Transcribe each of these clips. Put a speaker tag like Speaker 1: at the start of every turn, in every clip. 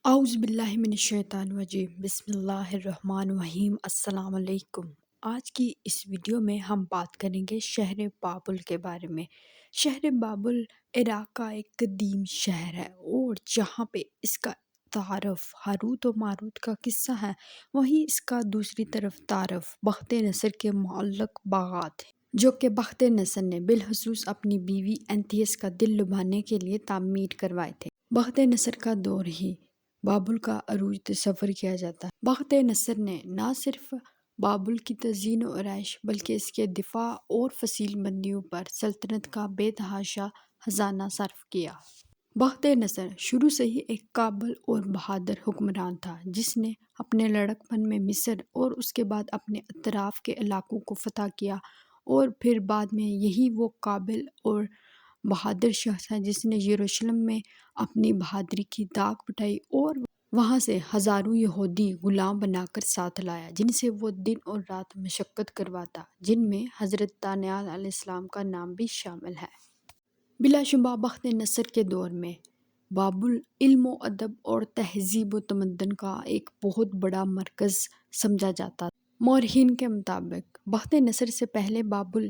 Speaker 1: اعوذ باللہ من الشیطان الرجیم، بسم اللہ الرحمن الرحیم۔ السلام علیکم۔ آج کی اس ویڈیو میں ہم بات کریں گے شہر بابل کے بارے میں۔ شہر بابل عراق کا ایک قدیم شہر ہے، اور جہاں پہ اس کا تعارف ہاروت و ماروت کا قصہ ہے، وہیں اس کا دوسری طرف تعارف بخت نصر کے معلق باغات ہیں، جو کہ بخت نصر نے بالخصوص اپنی بیوی انتھیس کا دل لبھانے کے لیے تعمیر کروائے تھے۔ بخت نصر کا دور ہی بابل کا عروج تصور کیا جاتا ہے۔ بخت نصر نے نہ صرف بابل کی تزئین و آرائش بلکہ اس کے دفاع اور فصیل بندیوں پر سلطنت کا بے تحاشا خزانہ صرف کیا۔ بخت نصر شروع سے ہی ایک قابل اور بہادر حکمران تھا، جس نے اپنے لڑکپن میں مصر اور اس کے بعد اپنے اطراف کے علاقوں کو فتح کیا، اور پھر بعد میں یہی وہ قابل اور بہادر شخص ہے جس نے یروشلم میں اپنی بہادری کی داغ بٹھائی اور وہاں سے ہزاروں یہودی غلام بنا کر ساتھ لایا، جن سے وہ دن اور رات مشقت کرواتا، جن میں حضرت دانیال علیہ السلام کا نام بھی شامل ہے۔ بلا شبہ بخت نصر کے دور میں بابل علم و ادب اور تہذیب و تمدن کا ایک بہت بڑا مرکز سمجھا جاتا تھا۔ مورخین کے مطابق بخت نصر سے پہلے بابل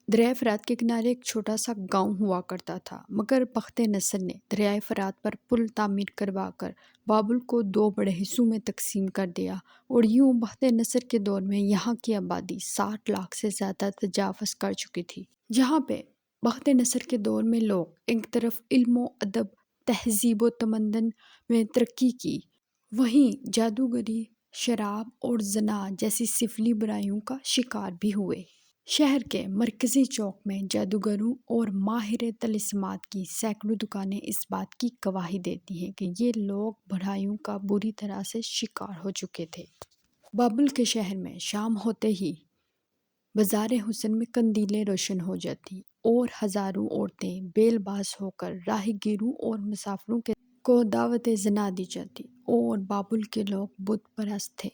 Speaker 1: دریائے فرات کے کنارے ایک چھوٹا سا گاؤں ہوا کرتا تھا، مگر بخت نصر نے دریائے فرات پر پل تعمیر کروا کر بابل کو دو بڑے حصوں میں تقسیم کر دیا، اور یوں بخت نصر کے دور میں یہاں کی آبادی 60 لاکھ سے زیادہ تجاوز کر چکی تھی۔ جہاں پہ بخت نصر کے دور میں لوگ ایک طرف علم و ادب، تہذیب و تمدن میں ترقی کی، وہیں جادوگری، شراب اور زنا جیسی سفلی برائیوں کا شکار بھی ہوئے۔ شہر کے مرکزی چوک میں جادوگروں اور ماہر طلسمات کی سینکڑوں دکانیں اس بات کی گواہی دیتی ہیں کہ یہ لوگ برائیوں کا بری طرح سے شکار ہو چکے تھے۔ بابل کے شہر میں شام ہوتے ہی بازار حسن میں قندیلیں روشن ہو جاتی، اور ہزاروں عورتیں بیل باز ہو کر راہ گیروں اور مسافروں کو دعوت زنا دی جاتی، اور بابل کے لوگ بت پرست تھے۔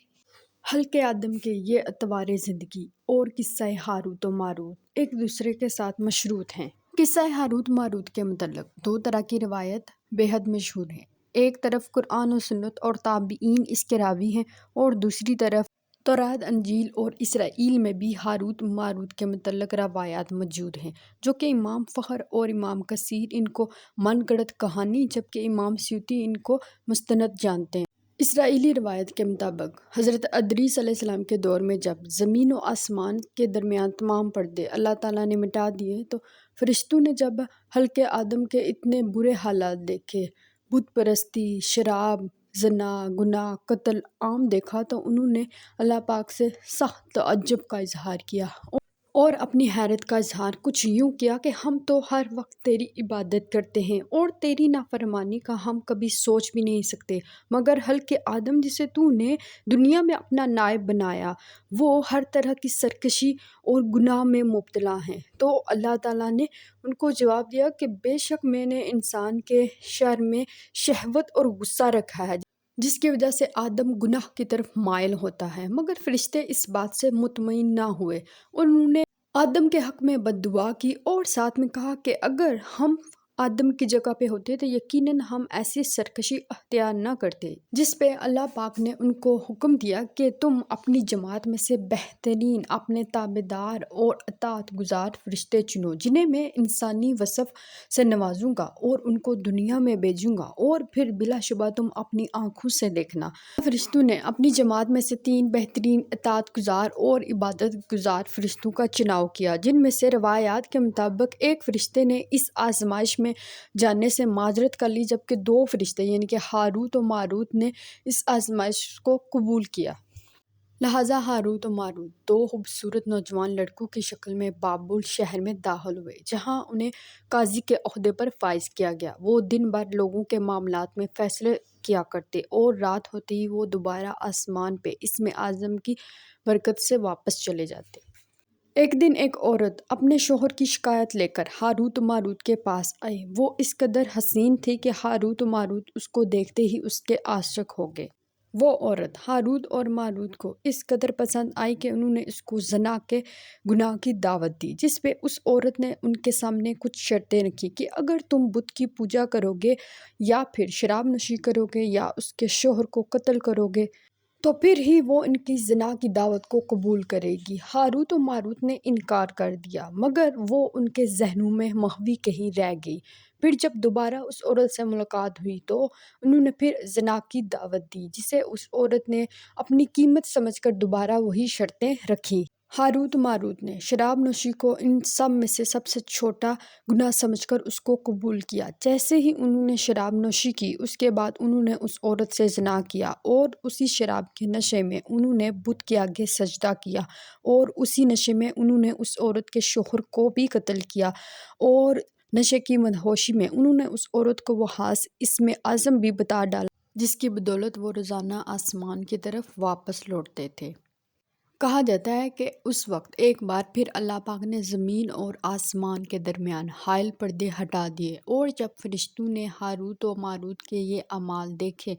Speaker 1: خلق آدم کے یہ اطوار زندگی اور قصہ ہاروت و ماروت ایک دوسرے کے ساتھ مشروط ہیں۔ قصہ ہاروت ماروت کے متعلق دو طرح کی روایت بے حد مشہور ہیں۔ ایک طرف قرآن و سنت اور تابعین اس کے راوی ہیں، اور دوسری طرف تورات، انجیل اور اسرائیل میں بھی ہاروت و ماروت کے متعلق روایات موجود ہیں، جو کہ امام فخر اور امام کثیر ان کو من گھڑت کہانی، جبکہ امام سیوطی ان کو مستند جانتے ہیں۔ اسرائیلی روایت کے مطابق حضرت ادریس علیہ السلام کے دور میں جب زمین و آسمان کے درمیان تمام پردے اللہ تعالیٰ نے مٹا دیے، تو فرشتوں نے جب خلق آدم کے اتنے برے حالات دیکھے، بت پرستی، شراب، زنا، گناہ، قتل عام دیکھا، تو انہوں نے اللہ پاک سے سخت تعجب کا اظہار کیا، اور اپنی حیرت کا اظہار کچھ یوں کیا کہ ہم تو ہر وقت تیری عبادت کرتے ہیں، اور تیری نافرمانی کا ہم کبھی سوچ بھی نہیں سکتے، مگر خلق آدم جسے تو نے دنیا میں اپنا نائب بنایا، وہ ہر طرح کی سرکشی اور گناہ میں مبتلا ہیں۔ تو اللہ تعالیٰ نے ان کو جواب دیا کہ بے شک میں نے انسان کے شر میں شہوت اور غصہ رکھا ہے، جس کی وجہ سے آدم گناہ کی طرف مائل ہوتا ہے۔ مگر فرشتے اس بات سے مطمئن نہ ہوئے، اور انہوں نے آدم کے حق میں بد دعا کی، اور ساتھ میں کہا کہ اگر ہم آدم کی جگہ پہ ہوتے تو یقیناً ہم ایسی سرکشی اختیار نہ کرتے، جس پہ اللہ پاک نے ان کو حکم دیا کہ تم اپنی جماعت میں سے بہترین اپنے تابعدار اور اطاعت گزار فرشتے چنو، جنہیں میں انسانی وصف سے نوازوں گا اور ان کو دنیا میں بھیجوں گا، اور پھر بلا شبہ تم اپنی آنکھوں سے دیکھنا۔ فرشتوں نے اپنی جماعت میں سے 3 بہترین اطاعت گزار اور عبادت گزار فرشتوں کا چناؤ کیا، جن میں سے روایات کے مطابق ایک فرشتے نے اس آزمائش میں جانے سے معذرت کر لی، جبکہ 2 فرشتے یعنی کہ ہاروت و ماروت نے اس آزمائش کو قبول کیا۔ لہٰذا ہاروت و ماروت 2 خوبصورت نوجوان لڑکوں کی شکل میں بابل شہر میں داخل ہوئے، جہاں انہیں قاضی کے عہدے پر فائز کیا گیا۔ وہ دن بھر لوگوں کے معاملات میں فیصلے کیا کرتے، اور رات ہوتے ہی وہ دوبارہ آسمان پہ اسم اعظم کی برکت سے واپس چلے جاتے۔ ایک دن ایک عورت اپنے شوہر کی شکایت لے کر ہاروت و ماروت کے پاس آئی۔ وہ اس قدر حسین تھی کہ ہاروت و ماروت اس کو دیکھتے ہی اس کے عاشق ہو گئے۔ وہ عورت ہاروت اور ماروت کو اس قدر پسند آئی کہ انہوں نے اس کو زنا کے گناہ کی دعوت دی، جس پہ اس عورت نے ان کے سامنے کچھ شرطیں رکھی کہ اگر تم بت کی پوجا کرو گے یا پھر شراب نوشی کرو گے یا اس کے شوہر کو قتل کرو گے تو پھر ہی وہ ان کی زنا کی دعوت کو قبول کرے گی۔ ہاروت و ماروت نے انکار کر دیا، مگر وہ ان کے ذہنوں میں محوی کہیں رہ گئی۔ پھر جب دوبارہ اس عورت سے ملاقات ہوئی تو انہوں نے پھر زنا کی دعوت دی، جسے اس عورت نے اپنی قیمت سمجھ کر دوبارہ وہی شرطیں رکھی۔ ہاروت و ماروت نے شراب نوشی کو ان سب میں سے سب سے چھوٹا گناہ سمجھ کر اس کو قبول کیا۔ جیسے ہی انہوں نے شراب نوشی کی، اس کے بعد انہوں نے اس عورت سے زنا کیا اور اسی شراب کے نشے میں انہوں نے بت کے آگے سجدہ کیا اور اسی نشے میں انہوں نے اس عورت کے شوہر کو بھی قتل کیا اور نشے کی مدہوشی میں انہوں نے اس عورت کو وہ خاص اسم اعظم بھی بتا ڈالا جس کی بدولت وہ روزانہ آسمان کی طرف واپس لوٹتے تھے۔ کہا جاتا ہے کہ اس وقت ایک بار پھر اللہ پاک نے زمین اور آسمان کے درمیان حائل پردے ہٹا دیے، اور جب فرشتوں نے ہاروت و ماروت کے یہ اعمال دیکھے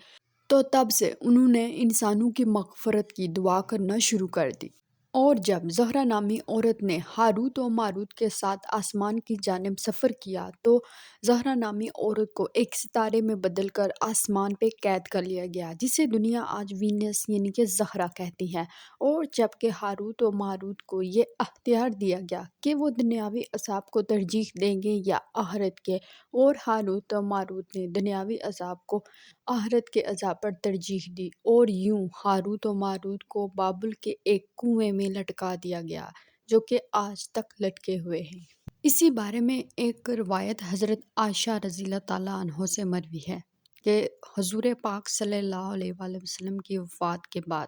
Speaker 1: تو تب سے انہوں نے انسانوں کی مغفرت کی دعا کرنا شروع کر دی۔ اور جب زہرہ نامی عورت نے ہاروت و ماروت کے ساتھ آسمان کی جانب سفر کیا تو زہرہ نامی عورت کو ایک ستارے میں بدل کر آسمان پہ قید کر لیا گیا، جسے دنیا آج وینس یعنی کہ زہرہ کہتی ہے۔ اور جبکہ ہاروت و ماروت کو یہ اختیار دیا گیا کہ وہ دنیاوی عذاب کو ترجیح دیں گے یا آخرت کے، اور ہاروت و ماروت نے دنیاوی عذاب کو آخرت کے عذاب پر ترجیح دی، اور یوں ہاروت و ماروت کو بابل کے ایک کنویں میں لٹکا دیا گیا جو کہ آج تک لٹکے ہوئے ہیں۔ اسی بارے میں ایک روایت حضرت عائشہ رضی اللہ تعالیٰ عنہ سے مروی ہے کہ حضور پاک صلی اللہ علیہ وآلہ وسلم کی وفات کے بعد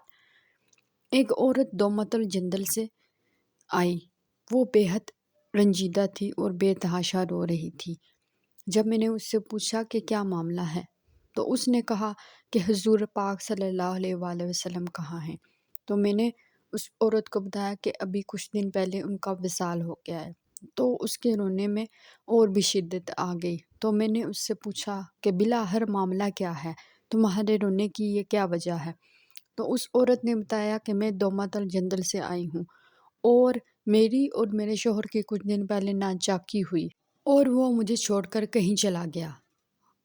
Speaker 1: ایک عورت دومت الجندل سے آئی۔ وہ بے حد رنجیدہ تھی اور بے تحاشا رو رہی تھی۔ جب میں نے اس سے پوچھا کہ کیا معاملہ ہے تو اس نے کہا کہ حضور پاک صلی اللہ علیہ وآلہ وسلم کہاں ہیں؟ تو میں نے اس عورت کو بتایا کہ ابھی کچھ دن پہلے ان کا وصال ہو گیا ہے۔ تو اس کے رونے میں اور بھی شدت آ گئی۔ تو میں نے اس سے پوچھا کہ بالآخر معاملہ کیا ہے، تمہارے رونے کی یہ کیا وجہ ہے؟ تو اس عورت نے بتایا کہ میں دومت الجندل سے آئی ہوں اور میری اور میرے شوہر کی کچھ دن پہلے ناچاکی ہوئی اور وہ مجھے چھوڑ کر کہیں چلا گیا۔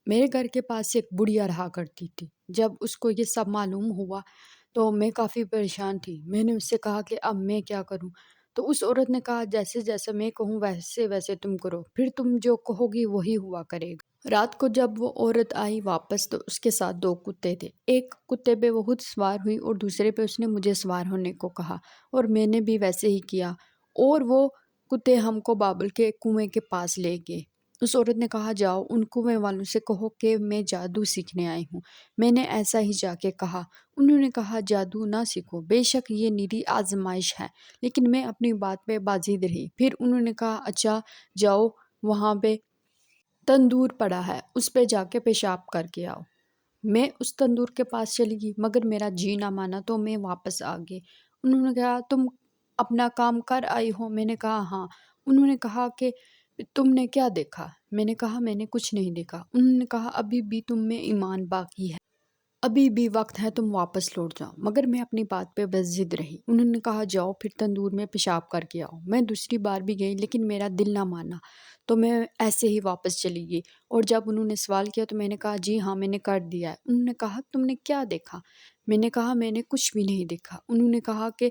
Speaker 1: میرے گھر کے پاس ایک بڑھیا رہا کرتی تھی۔ جب اس کو یہ سب معلوم ہوا تو میں کافی پریشان تھی۔ میں نے اس سے کہا کہ اب میں کیا کروں؟ تو اس عورت نے کہا جیسے جیسے میں کہوں ویسے ویسے تم کرو، پھر تم جو کہو گی وہی ہوا کرے گا۔ رات کو جب وہ عورت آئی واپس تو اس کے ساتھ 2 کتے تھے۔ ایک کتے پہ وہ خود سوار ہوئی اور دوسرے پہ اس نے مجھے سوار ہونے کو کہا، اور میں نے بھی ویسے ہی کیا، اور وہ کتے ہم کو بابل کے کنویں کے پاس لے گئے۔ اس عورت نے کہا جاؤ ان کنویں والوں سے کہو کہ میں جادو سیکھنے آئی ہوں۔ میں نے ایسا ہی جا کے کہا۔ انہوں نے کہا جادو نہ سیکھو، بے شک یہ نری آزمائش ہے، لیکن میں اپنی بات پہ بازید رہی۔ پھر انہوں نے کہا اچھا جاؤ، وہاں پہ تندور پڑا ہے، اس پہ جا کے پیشاب کر کے آؤ۔ میں اس تندور کے پاس چلی گئی مگر میرا جی نہ مانا تو میں واپس آ گئی۔ انہوں نے کہا تم اپنا کام کر آئی ہو؟ میں نے کہا ہاں۔ انہوں نے کہا کہ تم نے کیا دیکھا؟ میں نے کہا میں نے کچھ نہیں دیکھا۔ انہوں نے کہا ابھی بھی تم میں ایمان باقی ہے، ابھی بھی وقت ہے، تم واپس لوٹ جاؤ، مگر میں اپنی بات پہ بس ضد رہی۔ انہوں نے کہا جاؤ پھر تندور میں پیشاب کر کے آؤ۔ میں دوسری بار بھی گئی لیکن میرا دل نہ مانا تو میں ایسے ہی واپس چلی گئی، اور جب انہوں نے سوال کیا تو میں نے کہا جی ہاں میں نے کر دیا ہے۔ انہوں نے کہا تم نے کیا دیکھا؟ میں نے کہا میں نے کچھ بھی نہیں دیکھا۔ انہوں نے کہا کہ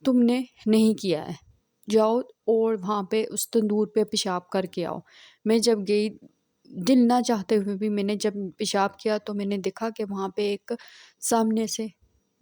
Speaker 1: تم نے نہیں کیا ہے، جاؤ اور وہاں پہ اس تندور پہ پیشاب کر کے آؤ۔ میں جب گئی دل نہ چاہتے ہوئے بھی میں نے جب پیشاب کیا تو میں نے دیکھا کہ وہاں پہ ایک سامنے سے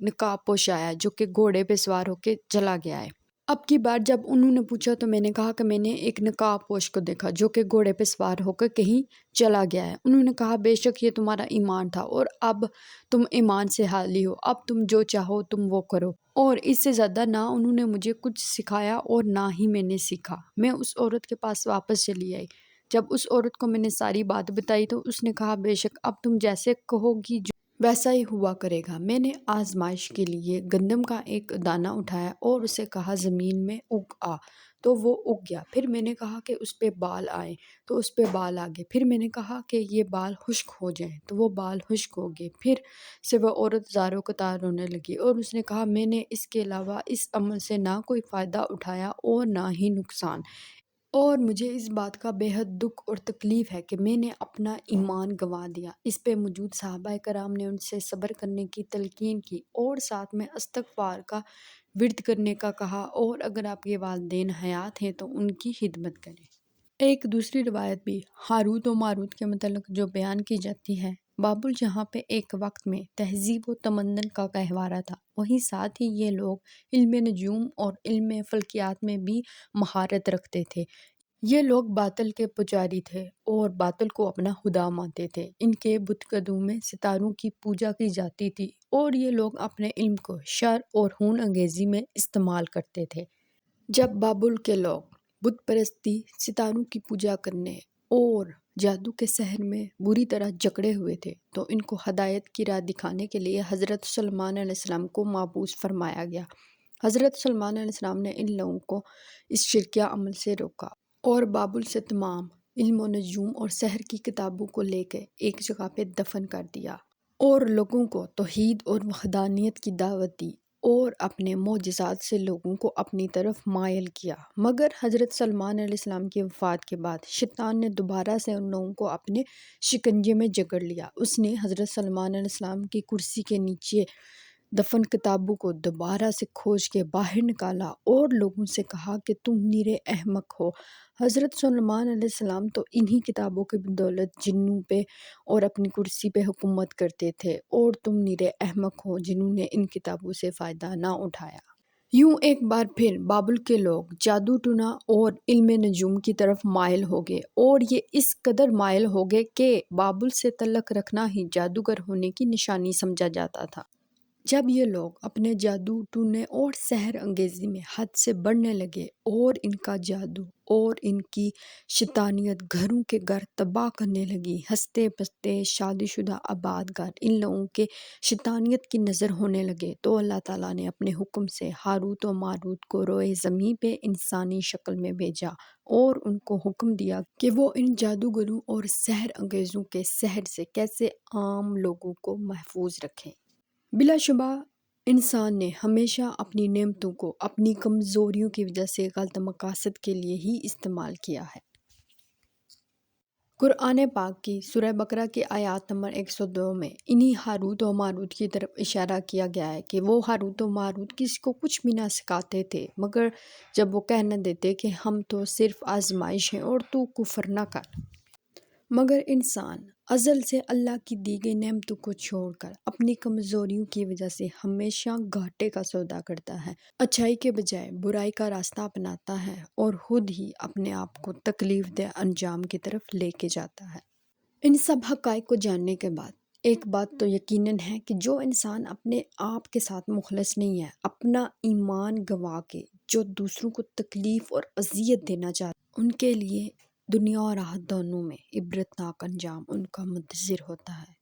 Speaker 1: نقاب پوش آیا جو کہ گھوڑے پہ سوار ہو کے چلا گیا ہے۔ اب کی بار جب انہوں نے پوچھا تو میں نے کہا کہ میں نے ایک نقاب پوش کو دیکھا جو کہ گھوڑے پہ سوار ہو کر کہیں چلا گیا ہے۔ انہوں نے کہا بے شک یہ تمہارا ایمان تھا اور اب تم ایمان سے حالی ہو، اب تم جو چاہو تم وہ کرو۔ اور اس سے زیادہ نہ انہوں نے مجھے کچھ سکھایا اور نہ ہی میں نے سیکھا۔ میں اس عورت کے پاس واپس چلی آئی۔ جب اس عورت کو میں نے ساری بات بتائی تو اس نے کہا بے شک اب تم جیسے کہو گی ویسا ہی ہوا کرے گا۔ میں نے آزمائش کے لیے گندم کا ایک دانہ اٹھایا اور اسے کہا زمین میں اگ آ، تو وہ اگ گیا۔ پھر میں نے کہا کہ اس پہ بال آئیں تو اس پہ بال آ گئے۔ پھر میں نے کہا کہ یہ بال خشک ہو جائیں تو وہ بال خشک ہو گئے۔ پھر سے وہ عورت زاروں قطار رونے لگی اور اس نے کہا میں نے اس کے علاوہ اس عمل سے نہ کوئی فائدہ اٹھایا اور نہ ہی نقصان، اور مجھے اس بات کا بے حد دکھ اور تکلیف ہے کہ میں نے اپنا ایمان گنوا دیا۔ اس پہ موجود صحابہ کرام نے ان سے صبر کرنے کی تلقین کی اور ساتھ میں استغفار کا ورد کرنے کا کہا، اور اگر آپ کے والدین حیات ہیں تو ان کی خدمت کریں۔ ایک دوسری روایت بھی ہاروت و ماروت کے متعلق جو بیان کی جاتی ہے، بابل جہاں پہ ایک وقت میں تہذیب و تمدن کا گہوارہ تھا، وہیں ساتھ ہی یہ لوگ علم نجوم اور علم فلکیات میں بھی مہارت رکھتے تھے۔ یہ لوگ باطل کے پجاری تھے اور باطل کو اپنا خدا مانتے تھے۔ ان کے بت کدوں میں ستاروں کی پوجا کی جاتی تھی اور یہ لوگ اپنے علم کو شر اور خون انگیزی میں استعمال کرتے تھے۔ جب بابل کے لوگ بت پرستی، ستاروں کی پوجا کرنے اور جادو کے سحر میں بری طرح جکڑے ہوئے تھے تو ان کو ہدایت کی راہ دکھانے کے لیے حضرت سلیمان علیہ السلام کو مبعوث فرمایا گیا۔ حضرت سلیمان علیہ السلام نے ان لوگوں کو اس شرکیہ عمل سے روکا اور بابل سے تمام علم و نجوم اور سحر کی کتابوں کو لے کے ایک جگہ پہ دفن کر دیا اور لوگوں کو توحید اور وحدانیت کی دعوت دی اور اپنے معجزات سے لوگوں کو اپنی طرف مائل کیا۔ مگر حضرت سلیمان علیہ السلام کی وفات کے بعد شیطان نے دوبارہ سے ان لوگوں کو اپنے شکنجے میں جکڑ لیا۔ اس نے حضرت سلیمان علیہ السلام کی کرسی کے نیچے دفن کتابوں کو دوبارہ سے کھوج کے باہر نکالا اور لوگوں سے کہا کہ تم نرے احمق ہو۔ حضرت سلیمان علیہ السلام تو انہی کتابوں کی بدولت جنوں پہ اور اپنی کرسی پہ حکومت کرتے تھے، اور تم نرے احمق ہو جنہوں نے ان کتابوں سے فائدہ نہ اٹھایا۔ یوں ایک بار پھر بابل کے لوگ جادو ٹونا اور علم نجوم کی طرف مائل ہو گئے، اور یہ اس قدر مائل ہو گئے کہ بابل سے تعلق رکھنا ہی جادوگر ہونے کی نشانی سمجھا جاتا تھا۔ جب یہ لوگ اپنے جادو ٹونے اور سحر انگیزی میں حد سے بڑھنے لگے اور ان کا جادو اور ان کی شیطانیت گھروں کے گھر تباہ کرنے لگی، ہنستے بستے شادی شدہ آباد گھر ان لوگوں کے شیطانیت کی نظر ہونے لگے، تو اللہ تعالیٰ نے اپنے حکم سے ہاروت و ماروت کو روئے زمین پہ انسانی شکل میں بھیجا اور ان کو حکم دیا کہ وہ ان جادوگروں اور سحر انگیزوں کے سحر سے کیسے عام لوگوں کو محفوظ رکھیں۔ بلا شبہ انسان نے ہمیشہ اپنی نعمتوں کو اپنی کمزوریوں کی وجہ سے غلط مقاصد کے لیے ہی استعمال کیا ہے۔ قرآن پاک کی سورہ بقرہ کی آیات نمبر 102 میں انہی ہاروت و ماروت کی طرف اشارہ کیا گیا ہے کہ وہ ہاروت و ماروت کسی کو کچھ بھی نہ سکھاتے تھے، مگر جب وہ کہنے دیتے کہ ہم تو صرف آزمائش ہیں اور تو کفر نہ کر۔ مگر انسان ازل سے اللہ کی دی گئی نعمتوں کو چھوڑ کر اپنی کمزوریوں کی وجہ سے ہمیشہ گھاٹے کا سودا کرتا ہے، اچھائی کے بجائے برائی کا راستہ اپناتا ہے اور خود ہی اپنے آپ کو تکلیف دہ انجام کی طرف لے کے جاتا ہے۔ ان سب حقائق کو جاننے کے بعد ایک بات تو یقیناً ہے کہ جو انسان اپنے آپ کے ساتھ مخلص نہیں ہے، اپنا ایمان گنوا کے جو دوسروں کو تکلیف اور اذیت دینا چاہتا، ان کے لیے دنیا اور آخرت دونوں میں عبرتناک انجام ان کا منتظر ہوتا ہے۔